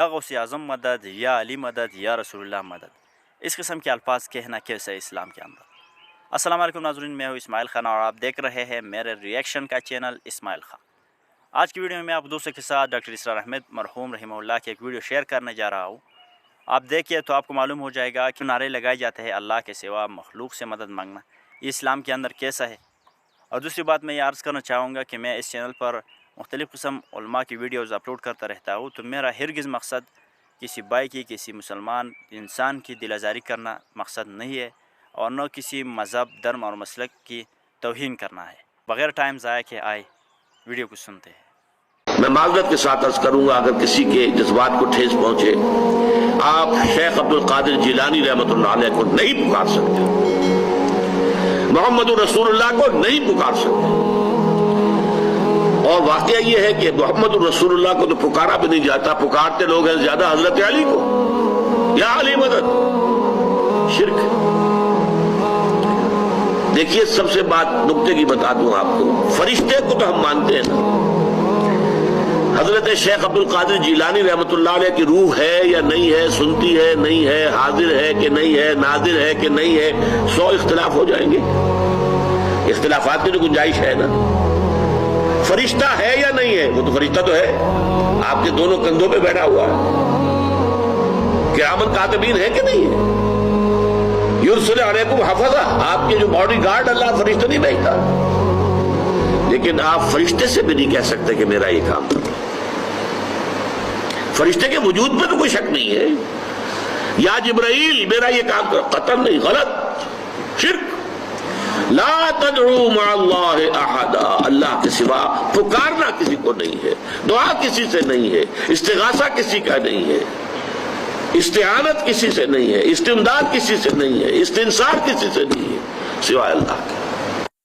غوث اعظم مدد، یا علی مدد، یا رسول اللہ مدد، اس قسم کے الفاظ کہنا کیسے ہے اسلام کے اندر؟ السلام علیکم ناظرین، میں ہوں اسماعیل خان اور آپ دیکھ رہے ہیں میرے ریئیکشن کا چینل اسماعیل خان۔ آج کی ویڈیو میں آپ دوستوں کے ساتھ ڈاکٹر اسرار احمد مرحوم رحمہ اللہ کی ایک ویڈیو شیئر کرنے جا رہا ہوں۔ آپ دیکھیے تو آپ کو معلوم ہو جائے گا کہ نعرے لگائے جاتے ہیں اللہ کے سوا مخلوق سے مدد مانگنا، یہ اسلام کے اندر کیسا ہے۔ اور دوسری بات میں یہ عرض کرنا چاہوں گا کہ میں اس چینل پر مختلف قسم علماء کی ویڈیوز اپلوڈ کرتا رہتا ہوں، تو میرا ہرگز مقصد کسی بھائی کی، کسی مسلمان انسان کی دل آزاری کرنا مقصد نہیں ہے، اور نہ کسی مذہب، دھرم اور مسلک کی توہین کرنا ہے۔ بغیر ٹائم ضائع کے آئے ویڈیو کو سنتے ہیں۔ میں معذرت کے ساتھ عرض کروں گا اگر کسی کے جذبات کو ٹھیس پہنچے، آپ شیخ عبد القادر جیلانی رحمۃ اللہ علیہ کو نہیں پکار سکتے، محمد رسول اللہ کو نہیں پکار سکتے، اور واقعہ یہ ہے کہ محمد رسول اللہ کو تو پکارا بھی نہیں جاتا، پکارتے لوگ ہیں زیادہ حضرت علی کو، یا علی مدد، شرک۔ دیکھیے سب سے بات نکتے کی بتا دوں آپ کو، فرشتے کو تو ہم مانتے ہیں نا، حضرت شیخ عبد القادر جیلانی رحمۃ اللہ علیہ کی روح ہے یا نہیں ہے، سنتی ہے نہیں ہے، حاضر ہے کہ نہیں ہے، ناظر ہے کہ نہیں ہے، 100 اختلاف ہو جائیں گے، اختلافات کی تو گنجائش ہے نا۔ فرشتہ ہے یا نہیں ہے، وہ تو فرشتہ تو ہے، آپ کے دونوں کندھوں پہ بیٹھا ہوا ہے، کرامن کاتبین ہے کہ نہیں ہے، یرسل علیکم حفظہ، آپ کے جو باڈی گارڈ اللہ فرشتہ نہیں بھیجتا، لیکن آپ فرشتے سے بھی نہیں کہہ سکتے کہ میرا یہ کام کرو۔ فرشتے کے وجود پہ تو کوئی شک نہیں ہے، یا جبرائیل میرا یہ کام کرو، قطعاً نہیں، غلط، شرک۔ لا تدعو مع اللہ احدا، اللہ کے سوا پکارنا کسی کو نہیں ہے، دعا کسی سے نہیں ہے، استغاثہ کسی کا نہیں ہے، استعانت کسی سے نہیں ہے، استمداد کسی سے نہیں ہے، استنصار کسی سے نہیں ہے، سوائے اللہ کے۔